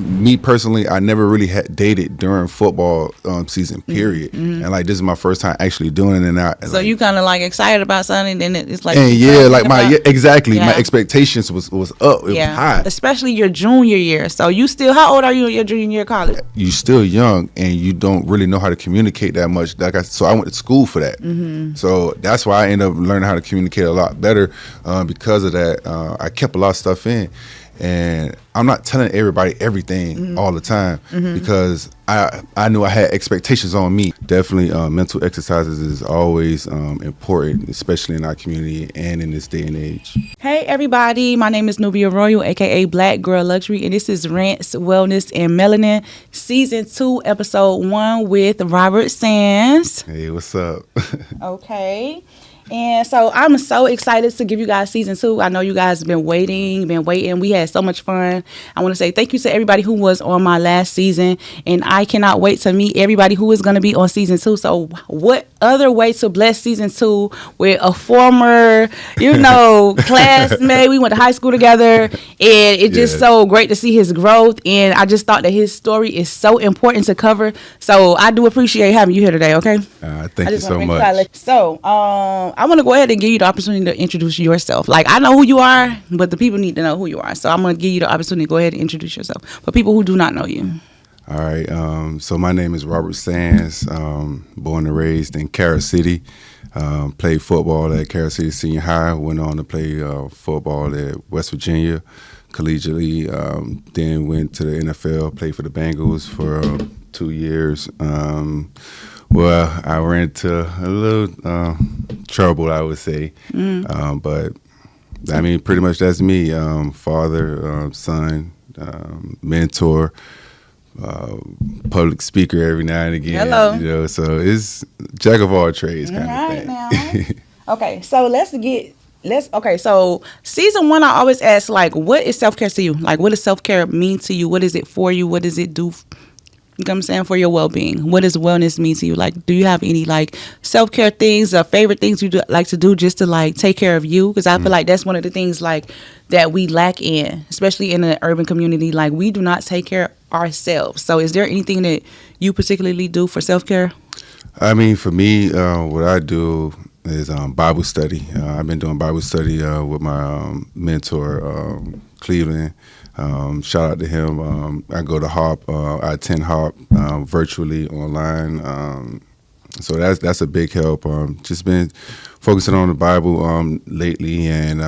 me personally, I never really had dated during football season period, and like this is my first time actually doing it. And so like, you kind of like excited about something, and then it's like, and yeah, like my exactly my expectations was up. It was high, especially your junior year. So you still, how old are you in your junior year of college? You still young, and you don't really know how to communicate that much. So I went to school for that. So that's why I ended up learning how to communicate a lot better. Because of that, I kept a lot of stuff in. And I'm not telling everybody everything all the time because I knew I had expectations on me. Definitely mental exercises is always important, especially in our community and in this day and age. Hey everybody, my name is Nubia Royal, aka Black Girl Luxury, and this is Rants Wellness and Melanin, Season 2, Episode 1 with Robert Sands. Hey, what's up? Okay. And so I'm so excited to give you guys Season 2. I know you guys have been waiting. We had so much fun. I want to say thank you to everybody who was on my last season. And I cannot wait to meet everybody who is going to be on Season 2. So what other way to bless Season 2 with a former, classmate. We went to high school together. And it's just so great to see his growth. And I just thought that his story is so important to cover. So I do appreciate having you here today, okay? Thank you so much. So, I want to go ahead and give you the opportunity to introduce yourself. Like, I know who you are, but the people need to know who you are. So I'm going to give you the opportunity to go ahead and introduce yourself for people who do not know you. All right. So my name is Robert Sands, born and raised in Carol City. Played football at Carol City Senior High. Went on to play football at West Virginia collegiately. Then went to the NFL, played for the Bengals for 2 years. Well, I ran into a little trouble, I would say. But, I mean, pretty much that's me. Father, son, mentor, public speaker every now and again. Hello. So it's jack of all trades kind of thing. Okay, so so Season 1, I always ask, like, what is self-care to you? Like, what does self-care mean to you? What is it for you? What does it do? You know what I'm saying, for your well-being? What does wellness mean to you? Like, do you have any like self-care things or favorite things you like to do just to like take care of you? Because I feel like that's one of the things like that we lack in, especially in an urban community. Like, we do not take care of ourselves. So is there anything that you particularly do for self-care? I mean, for me, what I do is Bible study. I've been doing Bible study with my mentor, Cleveland. Shout out to him. I go to HOP. I attend HOP virtually online. So that's a big help. Just been focusing on the Bible lately, and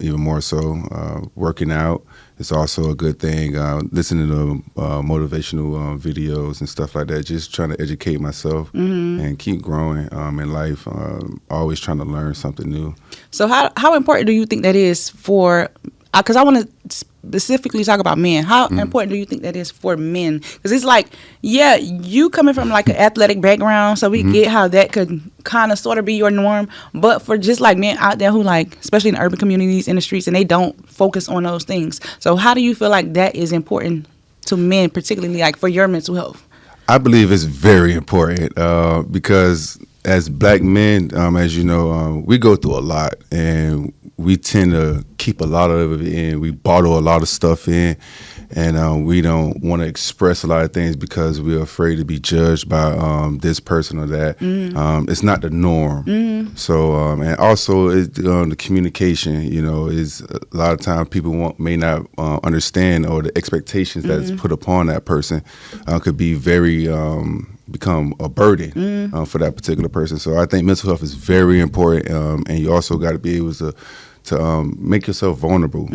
even more so working out. It's also a good thing. Listening to motivational videos and stuff like that. Just trying to educate myself and keep growing in life. Always trying to learn something new. So how important do you think that is for? Because I want to specifically talk about men. How important do you think that is for men? Because it's like, yeah, you coming from like an athletic background, so we get how that could kind of sort of be your norm. But for just like men out there who like, especially in urban communities, in the streets, and they don't focus on those things. So how do you feel like that is important to men, particularly like for your mental health? I believe it's very important because as black men, as you know, we go through a lot, and we tend to keep a lot of it in. We bottle a lot of stuff in, and we don't want to express a lot of things because we're afraid to be judged by this person or that. It's not the norm. So, and also the communication, is a lot of times people may not understand, or the expectations that's put upon that person could be very become a burden for that particular person. So I think mental health is very important, and you also got to be able to make yourself vulnerable.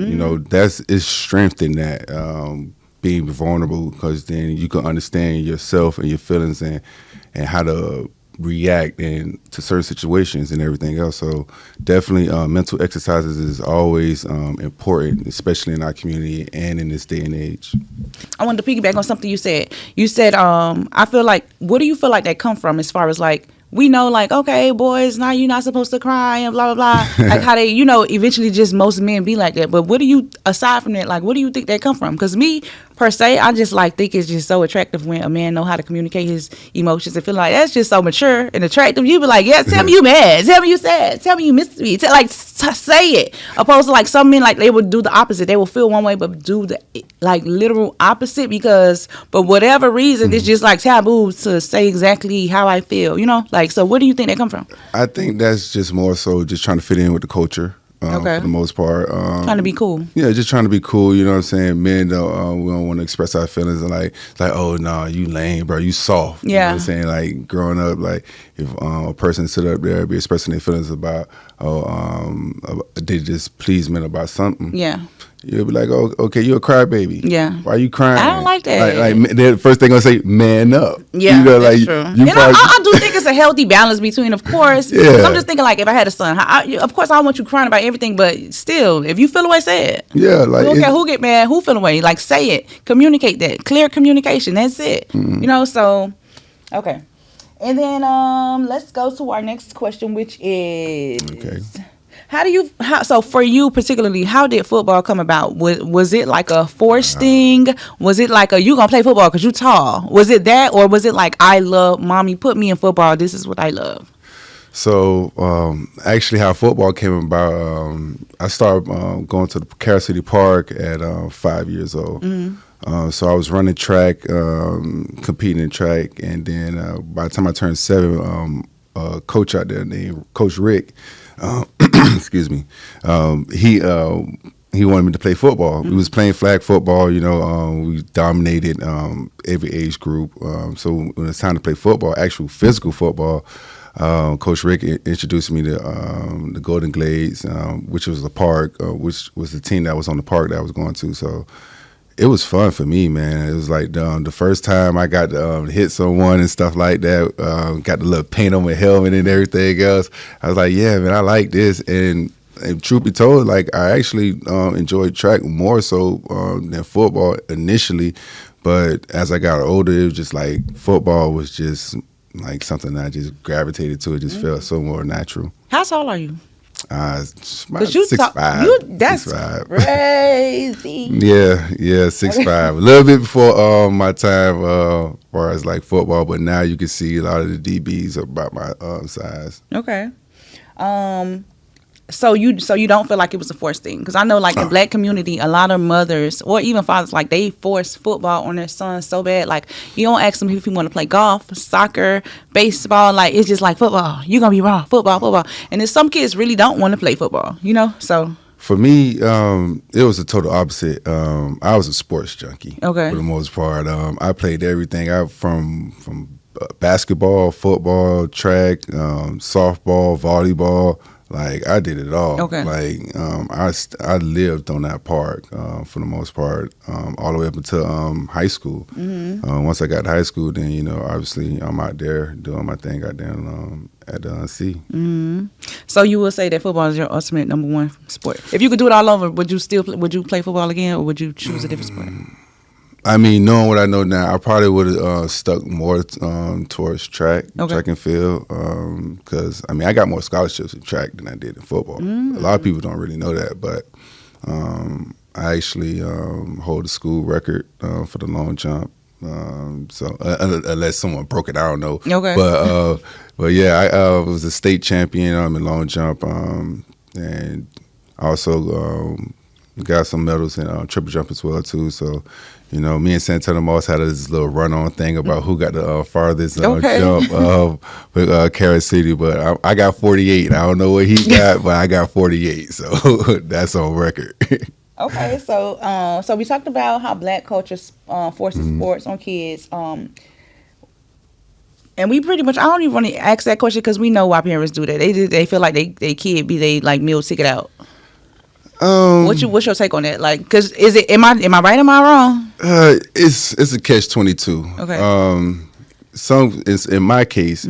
That's strength in that, being vulnerable, because then you can understand yourself and your feelings and how to react to certain situations and everything else. So definitely mental exercises is always important, especially in our community and in this day and age. I wanted to piggyback on something you said. You said, I feel like, what do you feel like that come from as far as like, we know like, okay, boys, now you're not supposed to cry and blah, blah, blah. Like how they, eventually just most men be like that. But what do you, aside from that, like, what do you think that come from? Because me, per se. I just like think it's just so attractive when a man know how to communicate his emotions and feel like that's just so mature and attractive. You be like, yeah, tell me you mad, tell me you sad, tell me you missed me, say it. Opposed to like some men, like they would do the opposite. They will feel one way but do the like literal opposite because for whatever reason it's just like taboo to say exactly how I feel. You know, like so. Where do you think that come from? I think that's just more so just trying to fit in with the culture. Okay. For the most part. Trying to be cool. Yeah, just trying to be cool, you know what I'm saying? Men don't, we don't want to express our feelings and like, oh, no, you lame, bro, you soft. You know what I'm saying? Like, growing up, like, if a person sit up there be expressing their feelings about, they just please men about something. Yeah. You'll be like, oh, okay, you're a crybaby. Yeah. Why you crying? I don't like that. Like the first thing gonna say, man up. Yeah, you know, that's like, true. And I do think it's a healthy balance between, of course. Yeah. I'm just thinking, like, if I had a son, of course, I don't want you crying about everything, but still, if you feel away, say it. Yeah, like. I don't care who get mad, who feel away. Like, say it. Communicate that. Clear communication. That's it. Mm-hmm. You know, so, okay. And then let's go to our next question, which is... Okay. So for you particularly, how did football come about? Was it like a forced thing? Was it like you gonna play football because you tall? Was it that, or was it like I love mommy put me in football? This is what I love. So actually, how football came about, I started going to the Carol City Park at 5 years old. Mm-hmm. So I was running track, competing in track, and then by the time I turned 7, a coach out there named Coach Rick. Excuse me. He wanted me to play football. Mm-hmm. We was playing flag football. You know, we dominated every age group. So when it was time to play football, actual physical football, Coach Rick introduced me to the Golden Glades, which was the park, which was the team that was on the park that I was going to. So it was fun for me, man. It was like the first time I got to hit someone and stuff like that, got the little paint on my helmet and everything else. I was like, yeah, man, I like this. And truth be told, like I actually enjoyed track more so than football initially. But as I got older, it was just like football was just like something that I just gravitated to. It just felt so more natural. How tall are you? About 6'5". That's 6'5". Crazy. Yeah, 6'5". A little bit before my time, as far as like football, but now you can see a lot of the DBs are about my size. Okay. So you don't feel like it was a forced thing? Because I know like in black community, a lot of mothers or even fathers, like they force football on their sons so bad. Like you don't ask them if you want to play golf, soccer, baseball. Like it's just like football. You're going to be wrong. Football. And then some kids really don't want to play football, you know? So for me, it was a total opposite. I was a sports junkie. Okay. For the most part. I played everything from basketball, football, track, softball, volleyball. Like I did it all. Okay. Like I lived on that park for the most part, all the way up until high school. Mm-hmm. Once I got to high school, then you know obviously I'm out there doing my thing out there at the UNC. Mm-hmm. So you would say that football is your ultimate number one sport. If you could do it all over, would you play football again, or would you choose a different sport? I mean, knowing what I know now, I probably would have stuck more towards track and field, because I mean, I got more scholarships in track than I did in football. A lot of people don't really know that, but I actually hold the school record for the long jump. So unless someone broke it, I don't know. Okay. But yeah, I was a state champion in long jump, and also got some medals in triple jump as well too. So. You know, me and Santana Moss had this little run-on thing about who got the farthest jump with Carol City, but I got 48. I don't know what he got, but I got 48, so that's on record. Okay, so we talked about how black culture forces sports on kids, and we pretty much, I don't even want to ask that question because we know why parents do that. They feel like they kid be they like meal ticket out. What's your take on that? Like, cause am I right? Am I wrong? It's a catch-22. Okay. It's in my case,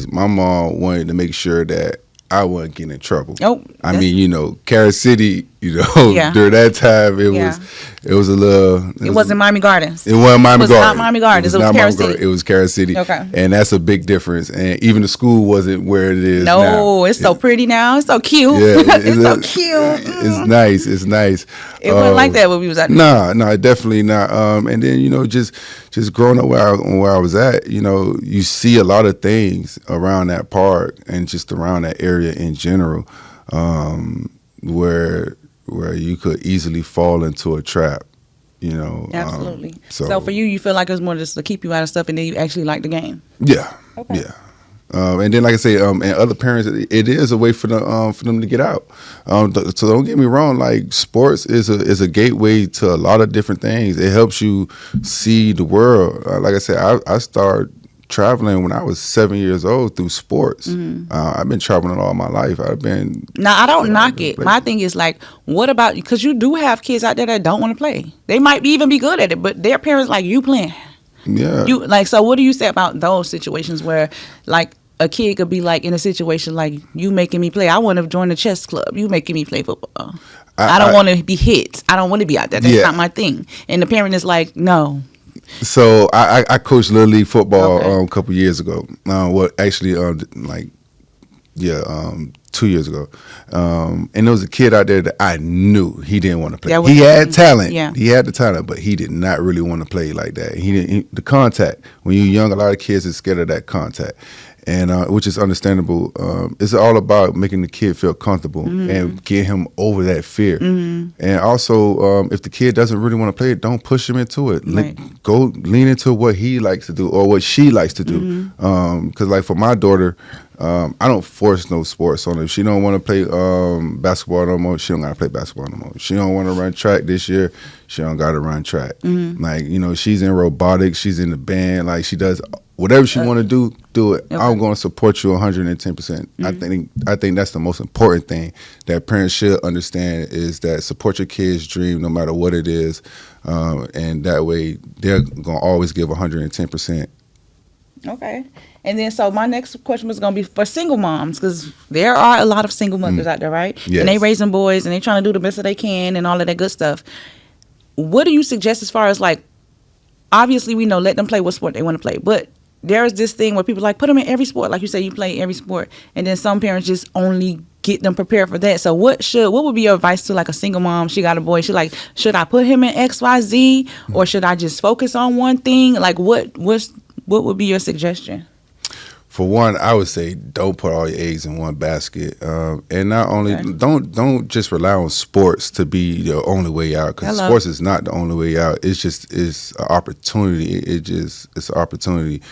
my mom wanted to make sure that I wasn't getting in trouble. Oh, I mean, you know, Carol City, You know, Yeah. during that time, Yeah. it was a little. It wasn't Miami Gardens. It wasn't Miami It was Gardens. not Miami Gardens. It was not Carol Miami Gardens. City. It was Carol City. Okay. And that's a big difference. And even the school wasn't where it is now. No, it's so pretty now. It's so cute. Yeah, it's so cute. It's nice. It's nice. It wasn't like that when we was at. Nah, definitely not. And then just growing up where I was at, you see a lot of things around that park and just around that area in general, where you could easily fall into a trap. Absolutely. So for you feel like it was more just to keep you out of stuff, and then you actually like the game. Yeah. Okay. Yeah. And then, like I say, and other parents, it is a way for them to get out. So don't get me wrong. Like, sports is a gateway to a lot of different things. It helps you see the world. Like I said, I started traveling when I was 7 years old through sports. I've been traveling all my life. Now, I don't knock it. My thing is like, what about, because you do have kids out there that don't want to play. They might even be good at it, but their parents like, you playing. Yeah. So what do you say about those situations where like a kid could be like in a situation like, you making me play. I want to join the chess club. You making me play football. I don't want to be hit. I don't want to be out there. That's not my thing. And the parent is like, no. So I coached Little League football a couple years ago. 2 years ago. And there was a kid out there that I knew he didn't want to play. He had talent. Yeah. He had the talent, but he did not really want to play like that. The contact. When you're young, a lot of kids are scared of that contact. And which is understandable. It's all about making the kid feel comfortable and get him over that fear. And also, if the kid doesn't really want to play it, don't push him into it. Right. Go lean into what he likes to do or what she likes to do. Because like for my daughter, I don't force no sports on her. If she don't want to play basketball no more, she don't got to play basketball no more. She don't want to run track this year, she don't got to run track. Like, she's in robotics, she's in the band, like she does whatever she want to do it. Okay. I'm going to support you 110%. I think that's the most important thing that parents should understand is that support your kids' dream no matter what it is, and that way they're going to always give 110%. Okay. And then so my next question was going to be for single moms, because there are a lot of single mothers out there, right? Yes. And they raising boys and they trying to do the best that they can and all of that good stuff. What do you suggest as far as like, obviously we know let them play what sport they want to play, but there is this thing where people like put them in every sport, like you say, you play every sport, and then some parents just only get them prepared for that. So what would be your advice to like a single mom? She got a boy. She like, should I put him in XYZ or should I just focus on one thing? Like what would be your suggestion? For one, I would say don't put all your eggs in one basket, and not only don't just rely on sports to be the only way out, because sports is not the only way out. It's an opportunity. It's an opportunity.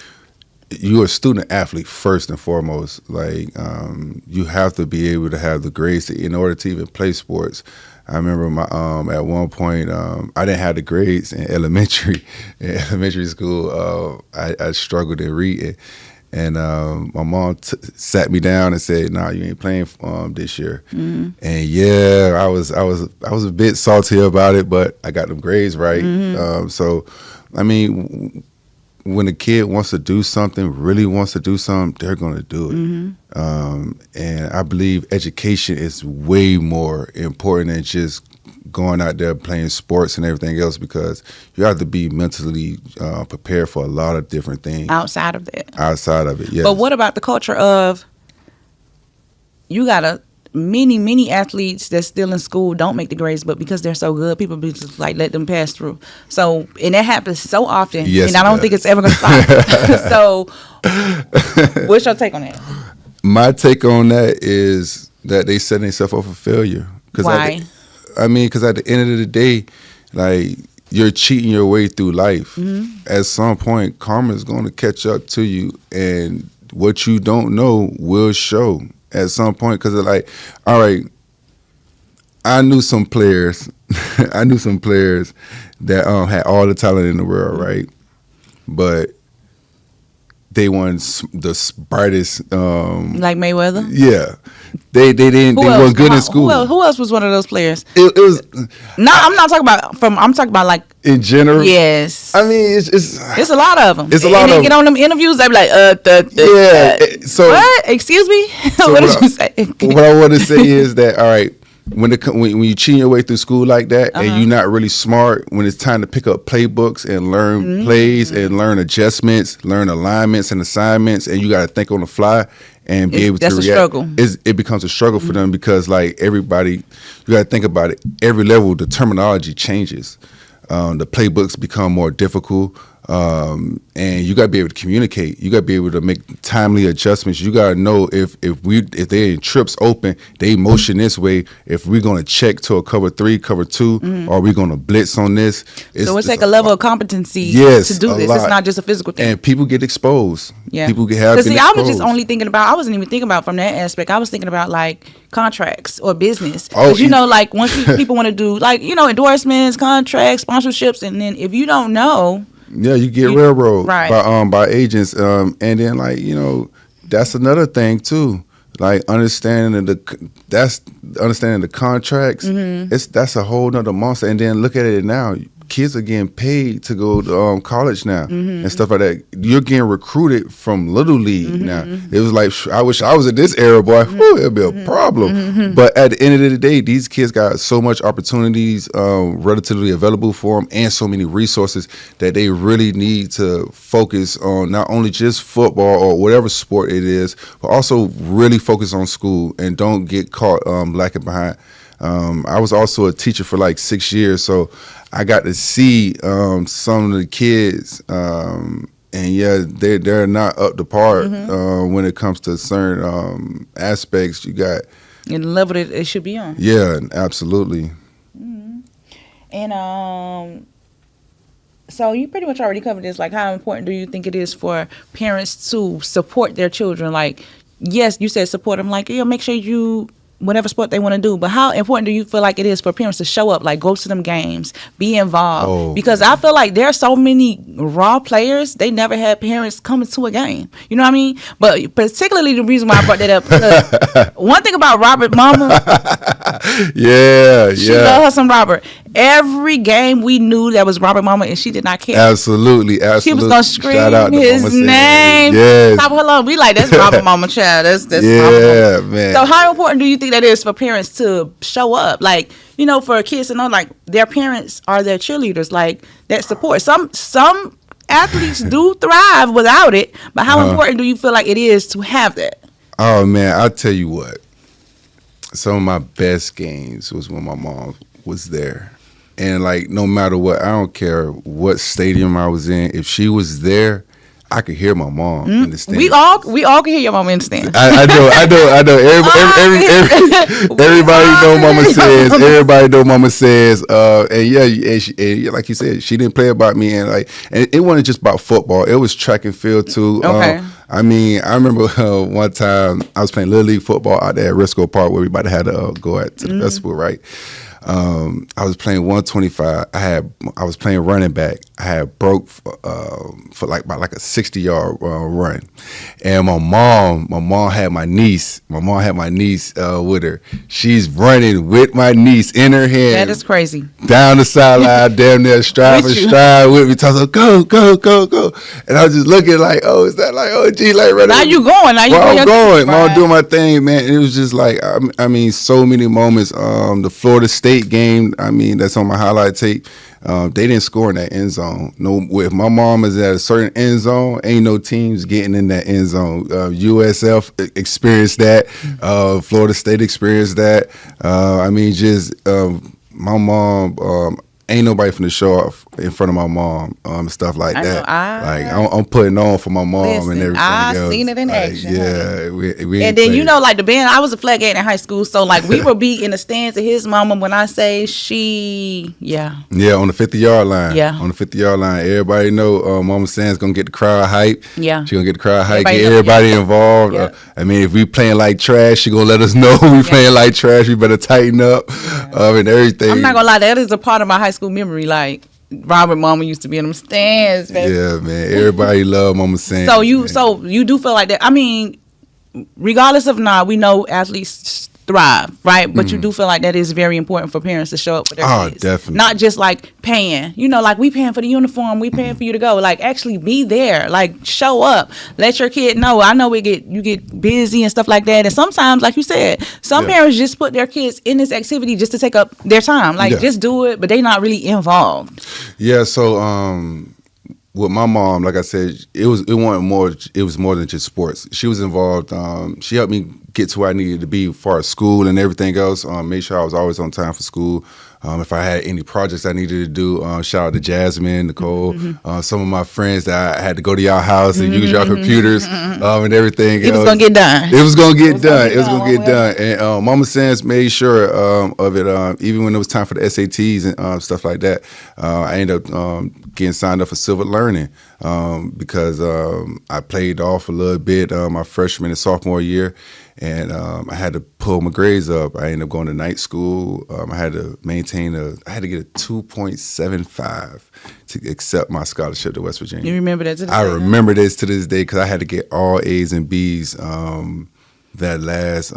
You're a student athlete first and foremost. Like you have to be able to have the grades in order to even play sports. I remember at one point I didn't have the grades in elementary school. I struggled in reading. And my mom sat me down and said, "Nah, you ain't playing this year." And yeah, I was a bit salty about it, but I got them grades right. So, I mean, when a kid wants to do something, really wants to do something, they're going to do it. And I believe education is way more important than just going out there playing sports and everything else, because you have to be mentally prepared for a lot of different things. Outside of it, yes. But what about the culture of you got many athletes that's still in school don't make the grades, but because they're so good, people be just like let them pass through. So, and that happens so often, and I don't think it's ever going to stop. So, what's your take on that? My take on that is that they set themselves up for failure. Why? Because at the end of the day, like, you're cheating your way through life. At some point, karma is going to catch up to you, and what you don't know will show at some point. Because like, all right, I knew some players, that had all the talent in the world, right? But they weren't the brightest. Like Mayweather? Yeah. They didn't. They weren't good in school. Who else was one of those players? It was. No, I'm not talking about I'm talking about like in general. Yes. I mean, it's a lot of them. It's a lot of them. They get on them interviews. They be like, yeah. So what? Excuse me. So what did you say? What I want to say is that, all right, when you cheating your way through school like that, and you're not really smart, when it's time to pick up playbooks and learn plays and learn adjustments, learn alignments and assignments, and you got to think on the fly and be able to react. That's a struggle. It becomes a struggle for them because, like, everybody, you got to think about it. Every level, the terminology changes. The playbooks become more difficult. And you got to be able to communicate. You got to be able to make timely adjustments. You got to know if they're in trips open, they motion this way. If we're going to check to a cover 3, cover 2, or we're going to blitz on this. So it's like a level of competency to do this. It's not just a physical thing. And people get exposed. Yeah. People have been exposed. I was just only thinking about, I wasn't even thinking about from that aspect. I was thinking about like contracts or business. Because, like once people want to do like, endorsements, contracts, sponsorships, and then if you don't know, yeah, you get railroad by agents, and then like that's another thing too. Like understanding the contracts. That's a whole nother monster. And then look at it now. Kids are getting paid to go to college now and stuff like that. You're getting recruited from Little League now. It was like, I wish I was in this era, boy. Whew, it'd be a problem. But at the end of the day, these kids got so much opportunities relatively available for them and so many resources that they really need to focus on not only just football or whatever sport it is, but also really focus on school and don't get caught lacking behind. I was also a teacher for like 6 years, so I got to see some of the kids, and yeah, they're not up to par when it comes to certain aspects. You got and the level that it should be on. Yeah, absolutely. And so you pretty much already covered this. Like, how important do you think it is for parents to support their children? Like, yes, you said support them. Like, make sure you. Whatever sport they want to do, but how important do you feel like it is for parents to show up, like go to them games, be involved? Because I feel like there are so many raw players, they never had parents coming to a game. You know what I mean? But particularly the reason why I brought that up, because one thing about Robert mama, she loved her some Robert. Every game we knew that was Robert mama, and she did not care. Absolutely. She was gonna scream his name. Yes. Top of her lungs. We like, that's Robert mama, child. That's Robert mama. Man. So how important do you think that is for parents to show up? Like, for kids to know, like, their parents are their cheerleaders, like that support. Some athletes do thrive without it, but how important do you feel like it is to have that? Oh man, I'll tell you what. Some of my best games was when my mom was there. And like, no matter what, I don't care what stadium I was in, if she was there, I could hear my mom in the stand. We all can hear your mom in the stand. I know. Everybody know Mama says. Everybody know Mama says. And yeah, and like you said, she didn't play about me, and it wasn't just about football. It was track and field too. Okay. I remember one time I was playing Little League football out there at Risco Park where everybody had to go to the festival, right? I was playing 125. I was playing running back. I had broke for like a 60-yard run, and my mom had my niece. My mom had my niece with her. She's running with my niece in her hand. That is crazy. Down the sideline, damn near stride with me. Talking, go. And I was just looking like, oh, is that like, oh, gee, like right now you going? Now you going? I'm going. I'm doing my thing, man. And it was just like, so many moments. The Florida State game, that's on my highlight tape. They didn't score in that end zone. No, if my mom is at a certain end zone, ain't no teams getting in that end zone. USF experienced that. Florida State experienced that. My mom. Ain't nobody finna show off in front of my mom, stuff like that. I'm putting on for my mom and everything else. I seen it in action. Yeah, we and then like the band. I was a flag aide in high school, so like we would be in the stands of his mama. When I say she, on the 50-yard line. Yeah, on the 50-yard line. Everybody know Mama Sands gonna get the crowd hype. Yeah, she gonna get the crowd hype. Get everybody involved. Yeah. If we playing like trash, she gonna let us know we playing like trash. We better tighten up and everything. I'm not gonna lie, that is a part of my high school memory. Like Robert mama used to be in them stands, baby. Yeah, man. Everybody love Mama Sands. So you do feel like that. Regardless of we know athletes thrive, right? But you do feel like that is very important for parents to show up for their kids. Definitely. Not just like paying, like we paying for the uniform, we paying for you to go. Like actually be there, like show up, let your kid know. I know you get busy and stuff like that, and sometimes, like you said, some parents just put their kids in this activity just to take up their time, like just do it, but they not really involved. Yeah. So with my mom, like I said, it was more than just sports. She was involved. She helped me get to where I needed to be as far as school and everything else. Made sure I was always on time for school. If I had any projects I needed to do, shout out to Jasmine, Nicole, some of my friends that I had to go to y'all house and use your computers and everything. It was gonna get done. It was gonna get done. It was gonna get done. And Mama Sans made sure of it. Even when it was time for the SATs and stuff like that, I ended up getting signed up for Silver Learning because I played off a little bit my freshman and sophomore year. And I had to pull my grades up. I ended up going to night school. I had to I had to get a 2.75 to accept my scholarship to West Virginia. You remember that to this day? I remember this to this day because I had to get all A's and B's that last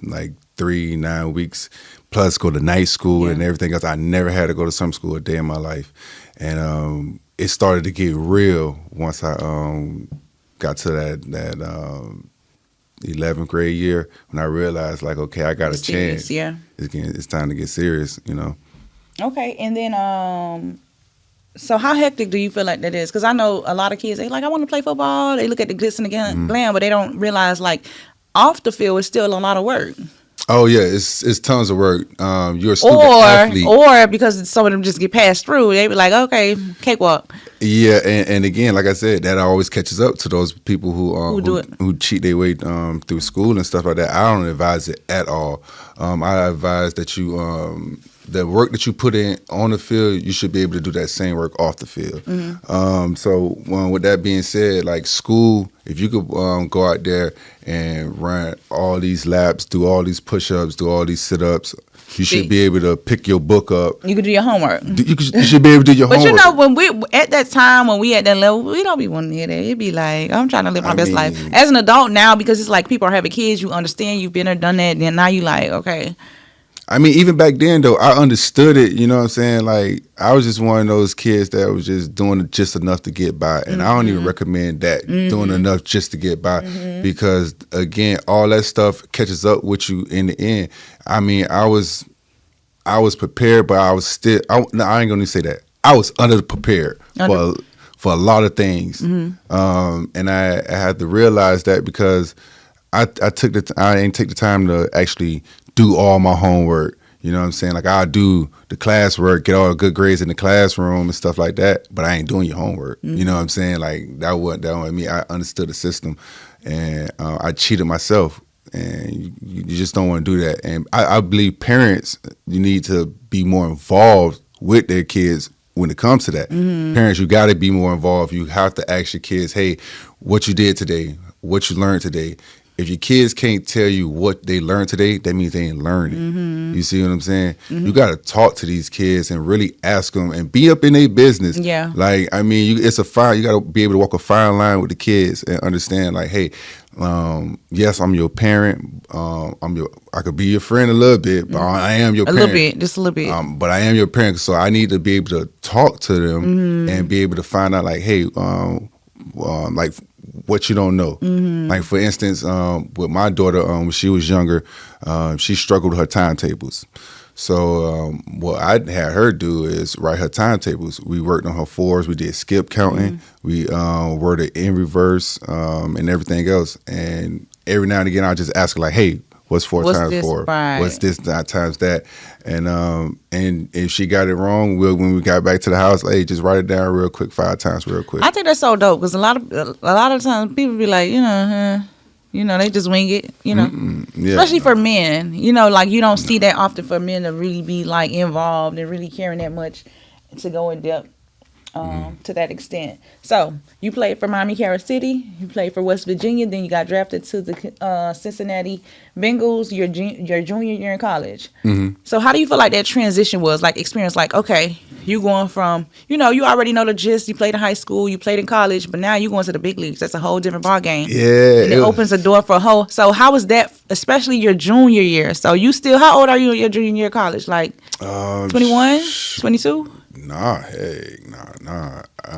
like 9 weeks, plus go to night school and everything else. I never had to go to summer school a day in my life. And it started to get real once I got to that 11th grade year when I realized, like, okay, I got a chance. Yeah, it's time to get serious, Okay, and then so how hectic do you feel like that is? Because I know a lot of kids, they like, I want to play football. They look at the glitz and the glam, but they don't realize, like, off the field is still a lot of work. Oh yeah, it's tons of work. You're a student athlete, or because some of them just get passed through, they be like, okay, cakewalk. Yeah, and again, like I said, that always catches up to those people who cheat their way through school and stuff like that. I don't advise it at all. I advise that you the work that you put in on the field, you should be able to do that same work off the field. So with that being said, like school, if you could go out there and run all these laps, do all these push-ups, do all these sit-ups, you should be able to pick your book up. You could do your homework. You should be able to do your homework. But when we at that time, when we at that level, we don't be wanting to hear that. It'd be like, I'm trying to live my best life. As an adult now, because it's like people are having kids, you understand, you've been there, done that, then now you like, okay. I mean, even back then, though, I understood it, you know what I'm saying? Like, I was just one of those kids that was just doing just enough to get by. And I don't even recommend that, doing enough just to get by. Because, again, all that stuff catches up with you in the end. I mean, I was prepared, but I was still, I ain't going to say that. I was underprepared for a lot of things. And I had to realize that because I didn't take the time to actually do all my homework. You know what I'm saying? Like, I'll do the classwork, get all the good grades in the classroom and stuff like that, but I ain't doing your homework. You know what I'm saying? Like, that wasn't me. I understood the system, and I cheated myself, and you just don't want to do that. And I believe parents, you need to be more involved with their kids when it comes to that. Parents, you got to be more involved. You have to ask your kids, hey, what you did today, what you learned today. If your kids can't tell you what they learned today, that means they ain't learning. You see what I'm saying? You got to talk to these kids and really ask them and be up in their business. Yeah. Like, I mean, it's a fine. You got to be able to walk a fine line with the kids and understand, like, hey, yes, I'm your parent. I could be your friend a little bit, but I am your parent. A little bit, just a little bit. But I am your parent, so I need to be able to talk to them and be able to find out, like, hey, like, what you don't know. Like, for instance, with my daughter, when she was younger, she struggled with her timetables. So what I had her do is write her timetables. We worked on her fours. We did skip counting. We wrote it in reverse and everything else. And every now and again, I just ask her, like, hey, what's 4 times 4? Right. What's this times that? And if she got it wrong, when we got back to the house, hey, just write it down real quick, 5 times real quick. I think that's so dope because a lot of times people be like, they just wing it, Yeah. Especially for men, like you don't see that often for men to really be like involved and really caring that much to go in depth. To that extent. So you played for Miami Carol City, you played for West Virginia, then you got drafted to the Cincinnati Bengals your junior year in college. So how do you feel like that transition was, like experience, like, okay, you going from, you already know the gist, you played in high school, you played in college, but now you going to the big leagues. That's a whole different ball game. Yeah. And it opens the door for a whole, so how was that, especially your junior year? So you still, how old are you in your junior year of college? Like 21, 22? Nah,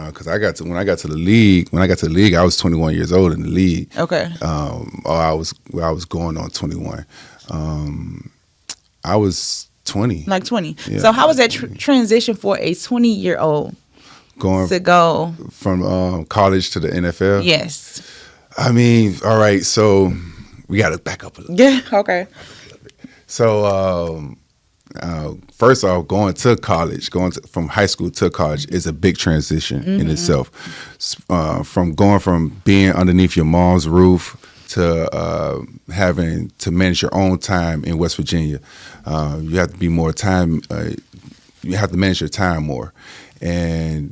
because when I got to the league, I was 21 years old in the league. Okay. I was going on 21. I was 20. Like 20. Yeah. So how was that transition for a 20-year-old to go from college to the NFL? Yes. I mean, all right. So we got to back up a little. Yeah. Okay. So. First off, going from high school to college is a big transition in itself. From going from being underneath your mom's roof to having to manage your own time in West Virginia, you have to be more time. You have to manage your time more, and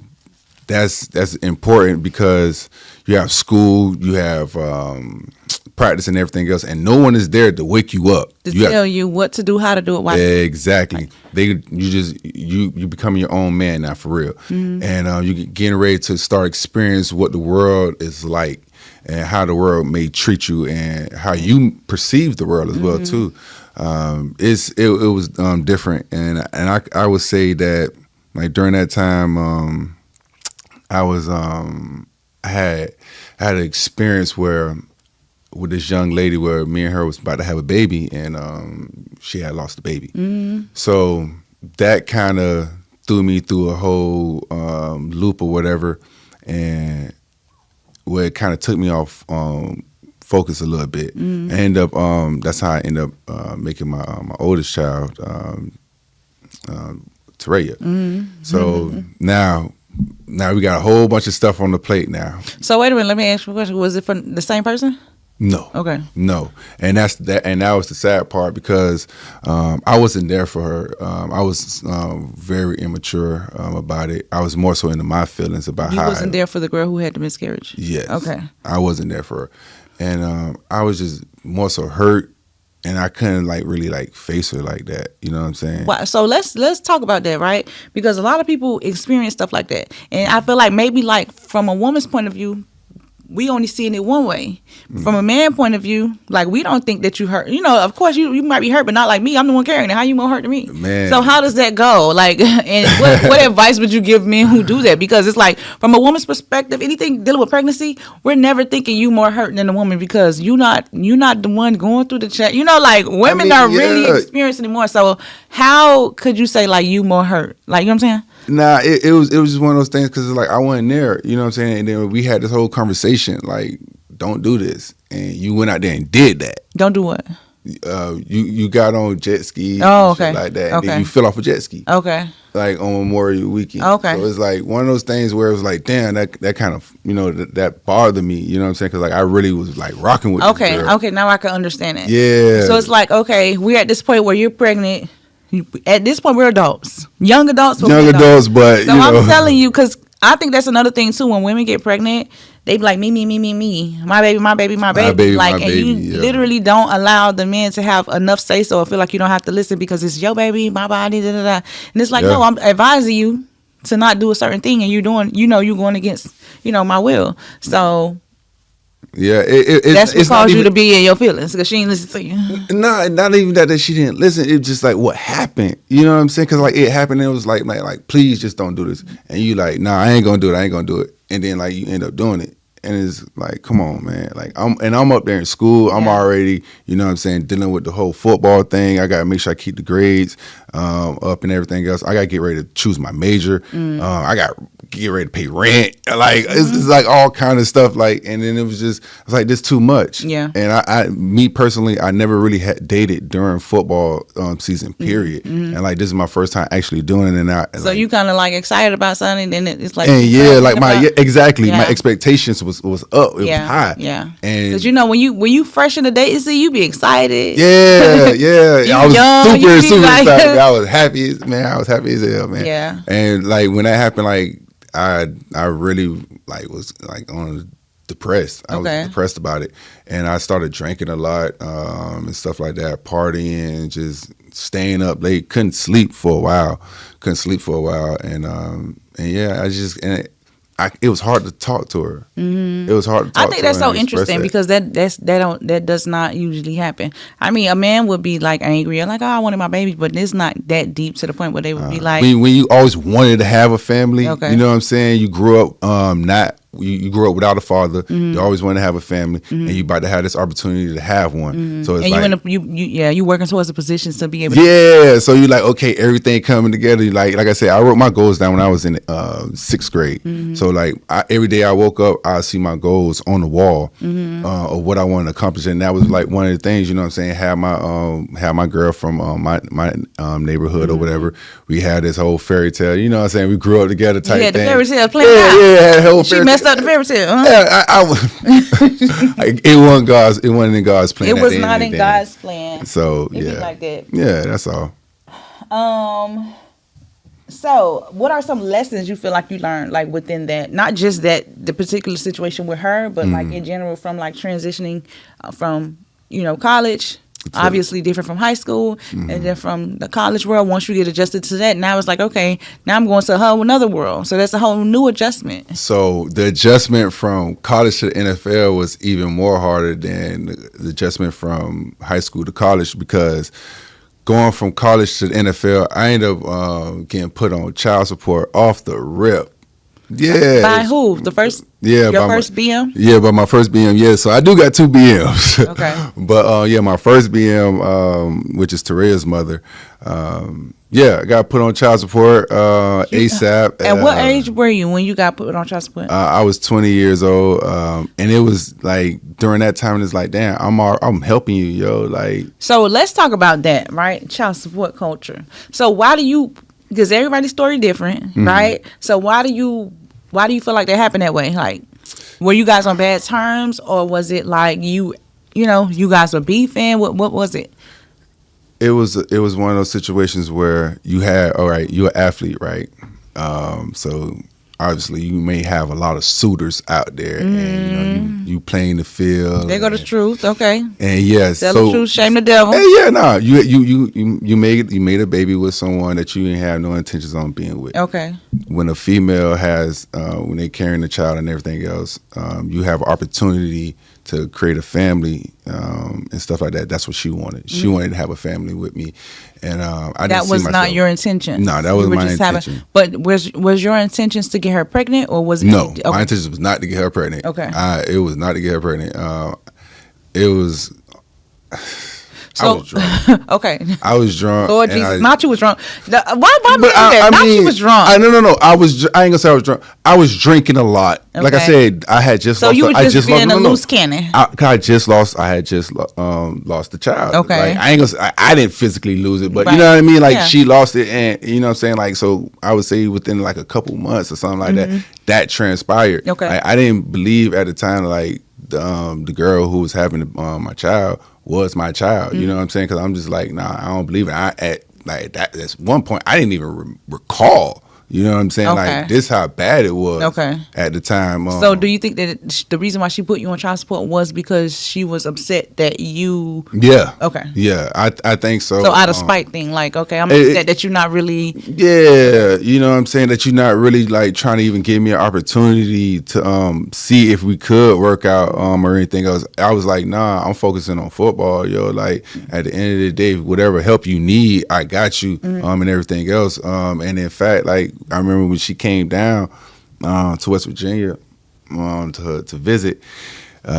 that's important because you have school, you have practice and everything else, and no one is there to wake you up to tell you what to do, how to do it, why. Exactly. You become your own man now, for real. And you getting ready to start experience what the world is like and how the world may treat you and how you perceive the world as well too. It was different, and I would say that, like, during that time, I had an experience where, with this young lady, where me and her was about to have a baby, and she had lost the baby. So that kind of threw me through a whole loop or whatever, and where it kind of took me off focus a little bit. That's how I ended up making my oldest child, Taraya. So now we got a whole bunch of stuff on the plate now. So wait a minute, let me ask you a question. Was it from the same person? No. Okay. No. And that was the sad part, because I wasn't there for her. I was very immature about it. I was more so into my feelings about You how wasn't there for the girl who had the miscarriage? Yes. Okay. I wasn't there for her. And I was just more so hurt, and I couldn't really face her like that. You know what I'm saying? Wow. So let's talk about that, right? Because a lot of people experience stuff like that. And I feel like maybe, like, from a woman's point of view, we only seeing it one way. From a man point of view, like, we don't think that you hurt. Of course you might be hurt, but not like me. I'm the one carrying it. How you gonna hurt me? Man. So how does that go? Like, and what advice would you give men who do that? Because it's like, from a woman's perspective, anything dealing with pregnancy, we're never thinking you more hurt than a woman, because you're not the one going through the check. Like, women are really experiencing it more. So how could you say, like, you more hurt? Like, you know what I'm saying? Nah, it was just one of those things, because I wasn't there, you know what I'm saying? And then we had this whole conversation, like, don't do this. And you went out there and did that. Don't do what? You got on jet skis, okay, like that, and then you fell off a jet ski. Okay. Like on Memorial Weekend. Okay. So it's like one of those things where it was like, damn, that kind of, that bothered me, you know what I'm saying? Because I really was like rocking with this girl. Okay, now I can understand it. Yeah. So it's like, okay, we're at this point where you're pregnant. At this point, we're adults, young adults. But so I'm telling you, because I think that's another thing too. When women get pregnant, they be like, me, my baby, you literally don't allow the men to have enough say so. I feel like you don't have to listen because it's your baby, my body, da da da. And it's like, no, I'm advising you to not do a certain thing, and you're doing, you're going against, my will. So. Yeah, that's what caused you to be in your feelings, because she ain't listen to you. No, not even that she didn't listen. It's just like what happened. You know what I'm saying? Because it happened, and it was like, please just don't do this. And you like, nah, I ain't gonna do it. And then you end up doing it. And it's like, come on, man. I'm up there in school. I'm already, you know what I'm saying, dealing with the whole football thing. I got to make sure I keep the grades up and everything else. I got to get ready to choose my major. I got to get ready to pay rent. It's like all kind of stuff. And then it was like, this too much. Yeah. And me personally, I never really had dated during football season, period. And this is my first time actually doing it. And so you kind of excited about something, and then it's like, and my expectations was up. It was high. Yeah. And because when you fresh in the dating, you be excited. Yeah. I was super excited. Like, I was happy, man. I was happy as hell, man. Yeah. And when that happened, I really like was like on depressed. I was depressed about it, and I started drinking a lot and stuff like that, partying, just staying up late. Couldn't sleep for a while. And yeah, it was hard to talk to her. It was hard to talk to her. I think that's so interesting because that does not usually happen. I mean, a man would be like angry or like, oh, I wanted my baby, but it's not that deep to the point where they would be like, when you always wanted to have a family, you know what I'm saying? You grew up you grew up without a father. You always wanted to have a family, and you about to have this opportunity to have one. So it's and you working towards a position to be able to. Yeah, so you like, okay, everything coming together. Like I said, I wrote my goals down when I was in 6th grade. So like every day I woke up, I see my goals on the wall of what I wanted to accomplish, and that was like one of the things. You know what I'm saying? Have my girl from my neighborhood or whatever. We had this whole fairy tale. You know what I'm saying? We grew up together type thing. The fairy tale playing out. Yeah, whole she messed up the fairy tale. Yeah, it wasn't in God's plan. It was not in God's plan. So It'd be like that. Yeah, that's all. So what are some lessons you feel like you learned like within that? Not just the particular situation with her, but like in general from like transitioning from college. Obviously different from high school and then from the college world. Once you get adjusted to that, now it's like, okay, now I'm going to a whole another world. So that's a whole new adjustment. So the adjustment from college to the NFL was even more harder than the adjustment from high school to college, because going from college to the NFL, I ended up getting put on child support off the rip. Yeah. By who? The first? Yeah. Your first BM? Yeah, by my first BM. Yeah. So I do got 2 BMs. Okay. But yeah, my first BM, which is Terea's mother. Yeah, I got put on child support ASAP. At what age were you when you got put on child support? I was 20 years old, and it was like during that time. It's like, damn, I'm helping you, yo. Like, so let's talk about that, right? Child support culture. So why do you? Because everybody's story different, right? So why do you feel like that happened that way? Like, were you guys on bad terms, or was it like you guys were beefing? What was it? It was one of those situations where you're an athlete, right? So obviously you may have a lot of suitors out there, and you playing the field. There go the truth, okay? And yes, tell the truth, shame the devil. You made a baby with someone that you didn't have no intentions on being with. Okay. When a female has when they carrying the child and everything else, you have opportunity to create a family and stuff like that. That's what she wanted. She wanted to have a family with me, and I didn't that see was myself. not your intention. No, that was my intention. But was your intentions to get her pregnant, or was it? No, my intention was not to get her pregnant. Okay, it was not to get her pregnant. It was. I was drunk. Okay. I was drunk. Lord Jesus, not you was drunk. Why you was drunk? No. I ain't gonna say I was drunk. I was drinking a lot. Okay. Like I said, I had just. So lost you were just being a loose cannon. I had just lost the child. Okay. Like, I ain't gonna say, I didn't physically lose it, but you know what I mean. Like she lost it, and you know what I'm saying. Like, so I would say within like a couple months or something like that transpired. Okay. Like, I didn't believe at the time like the girl who was having my child was my child. You know what I'm saying? Because I'm just like, nah, I don't believe it. At one point, I didn't even recall. You know what I'm saying? Okay. Like, this how bad it was okay. at the time. So do you think that the reason why she put you on child support was because she was upset that you... Yeah. Okay. Yeah, I think so. So out of spite thing, like, okay, I'm upset that you're not really... Yeah, you know what I'm saying? That you're not really, like, trying to even give me an opportunity to see if we could work out or anything else. I was like, nah, I'm focusing on football, yo. Like, at the end of the day, whatever help you need, I got you, and everything else. And in fact, like, I remember when she came down to West Virginia to visit,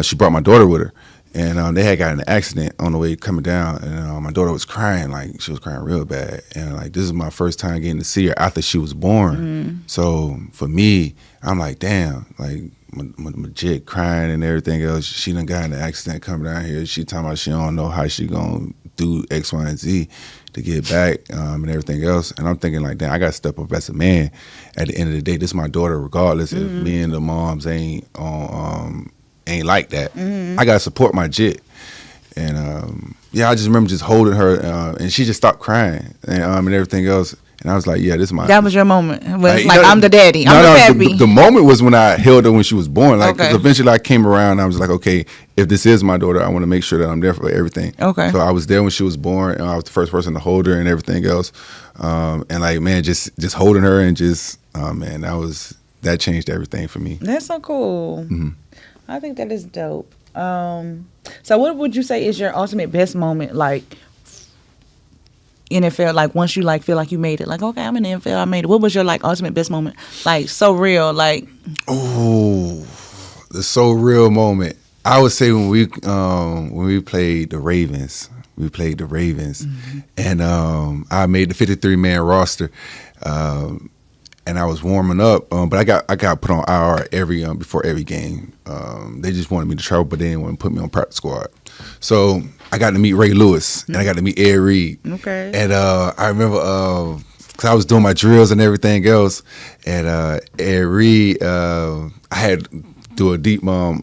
she brought my daughter with her, and they had got in an accident on the way coming down, and my daughter was crying, like she was crying real bad, and like this is my first time getting to see her after she was born. So for me, I'm like, damn, like my jit crying and everything else. She done got in an accident coming down here. She talking about she don't know how she gonna do X, Y, and Z to get back and everything else. And I'm thinking like, damn, I got to step up as a man. At the end of the day, this is my daughter, regardless if me and the moms ain't like that. I got to support my jit. And I just remember just holding her and she just stopped crying and everything else. And I was like, yeah, this is my. That was your moment. Like, you know, I'm the daddy. I'm the pappy. The moment was when I held her when she was born. Like, 'cause Okay. eventually I came around and I was like, okay, if this is my daughter, I want to make sure that I'm there for everything. Okay. So I was there when she was born, and I was the first person to hold her and everything else. And like, man, just holding her and just, man, that changed everything for me. That's so cool. Mm-hmm. I think that is dope. So what would you say is your ultimate best moment, like, NFL, like, once you, like, feel like you made it, like, okay, I'm in the NFL, I made it. What was your, like, ultimate best moment? Like, so real, like. Oh, the so real moment. I would say when we played the Ravens. We played the Ravens, and I made the 53-man roster, and I was warming up, but I got put on IR before every game. They just wanted me to travel, but they didn't want to put me on practice squad. So I got to meet Ray Lewis, and I got to meet Ed Reed. Okay. And I remember because I was doing my drills and everything else, and Ed Reed, I had to do a deep. My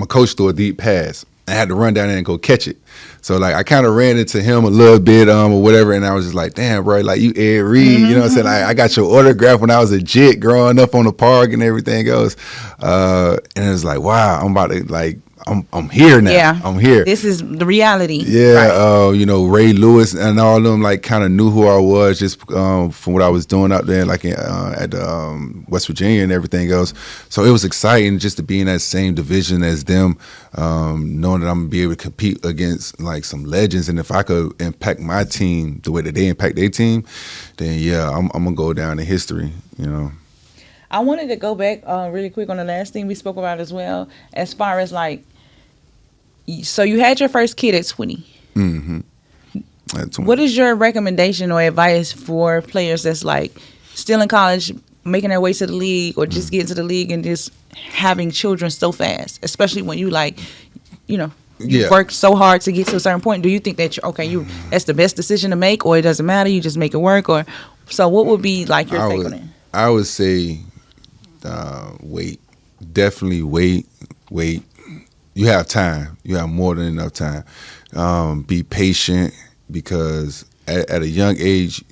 coach threw a deep pass. I had to run down there and go catch it. So, like, I kind of ran into him a little bit or whatever, and I was just like, damn, bro, like, you Ed Reed, you know what I'm saying? I got your autograph when I was a jit growing up on the park and everything else. And it was like, wow, I'm about to, like, I'm here now. Yeah. I'm here. This is the reality. Yeah, Right. you know, Ray Lewis and all of them, like, kind of knew who I was just from what I was doing out there, like, at West Virginia and everything else. So it was exciting just to be in that same division as them, knowing that I'm going to be able to compete against, like, some legends. And if I could impact my team the way that they impact their team, then, yeah, I'm going to go down in history, you know. I wanted to go back really quick on the last thing we spoke about as well, as far as, like, so you had your first kid at 20. Mm-hmm. At 20. What is your recommendation or advice for players that's, like, still in college, making their way to the league, or just getting to the league and just having children so fast, especially when you, like, you know, you worked so hard to get to a certain point? Do you think that that's the best decision to make, or it doesn't matter, you just make it work? Or so what would be, like, your take on it? I would say wait. Definitely wait. You have time. You have more than enough time. Be patient, because at a young age,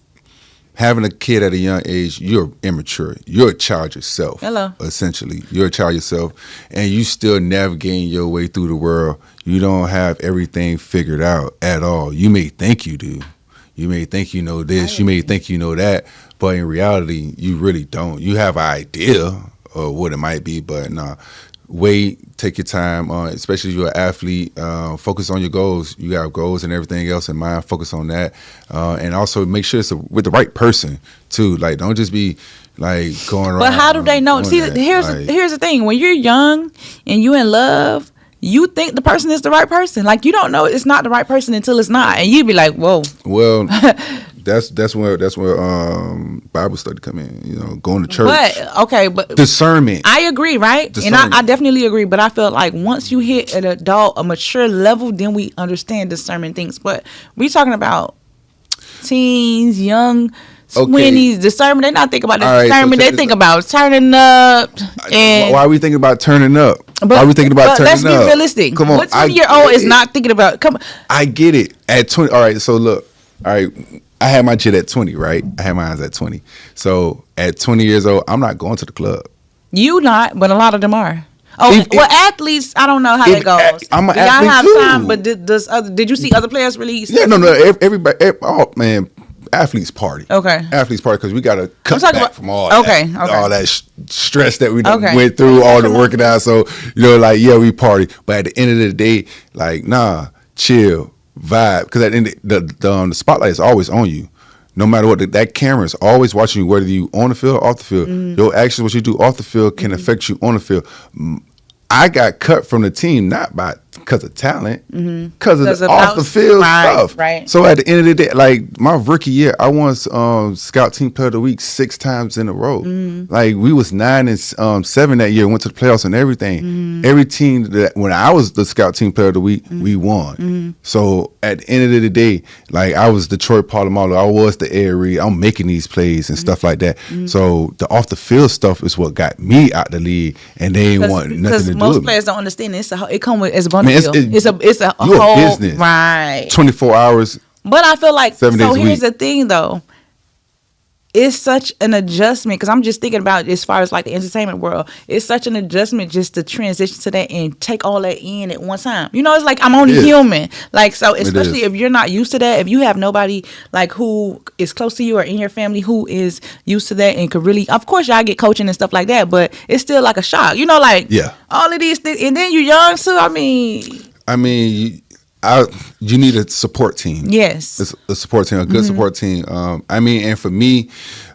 having a kid at a young age, you're immature. You're a child yourself. Hello. Essentially, you're a child yourself, and you still navigating your way through the world. You don't have everything figured out at all. You may think you do. You may think you know this. You may think you know that, but in reality, you really don't. You have an idea of what it might be, but nah. Wait, take your time, especially if you're an athlete. Focus on your goals. You have goals and everything else in mind. Focus on that. And also make sure it's with the right person, too. Like, don't just be, like, going around. But how do they know? See, that. here's the thing. When you're young and you in love, you think the person is the right person. Like, you don't know it's not the right person until it's not. And you be like, whoa. Well, that's where Bible study come in, you know, going to church. But discernment. I agree, right? Discernment. And I definitely agree. But I feel like once you hit an adult, a mature level, then we understand discernment things. But we talking about teens, young 20s, discernment. They're not thinking about discernment. They think about turning up. And why are we thinking about turning up? Why are we thinking about turning up? Let's be realistic. Come on. What 20-year-old is not thinking about? Come on. I get it. At 20. All right. So look. All right. I had my kid at 20, right? I had mine at 20. So at 20 years old, I'm not going to the club. You not, but a lot of them are. Athletes, I don't know how that goes. I'm an y'all athlete have too. time, but did you see other players release? Yeah, no. Everybody, man, athletes party. Okay. Athletes party because we got to cut back from all that. Okay. All that stress that we went through, all the working out. So, you know, like, yeah, we party. But at the end of the day, like, nah, chill. Vibe, because at the end the spotlight is always on you, no matter what. That camera is always watching you, whether you on the field or off the field. Your actions, what you do off the field, can affect you on the field. I got cut from the team not because of talent, because of the off the field stuff. Right. So at the end of the day, like my rookie year, I won Scout Team Player of the Week 6 times in a row. Like we was 9 and 7 that year, went to the playoffs and everything. Every team that when I was the Scout Team Player of the Week, we won. So at the end of the day, like I was Detroit Polamalu, I was the Ed Reed. I'm making these plays and stuff like that. So the off the field stuff is what got me out the league, and they ain't want nothing to do with me. Most players don't understand it. It comes as a bunch of it's a you're whole a business. Right. 24 hours. But I feel like 7 days a here's week. the thing though. it's such an adjustment because I'm just thinking about as far as like the entertainment world. It's such an adjustment just to transition to that and take all that in at one time. You know, it's like I'm only human. Like, so especially if you're not used to that, if you have nobody like who is close to you or in your family who is used to that and could really, of course, y'all get coaching and stuff like that, but it's still like a shock. You know, like all of these things, and then you're young too. I mean, you need a support team. Yes. A support team, a good support team. And for me,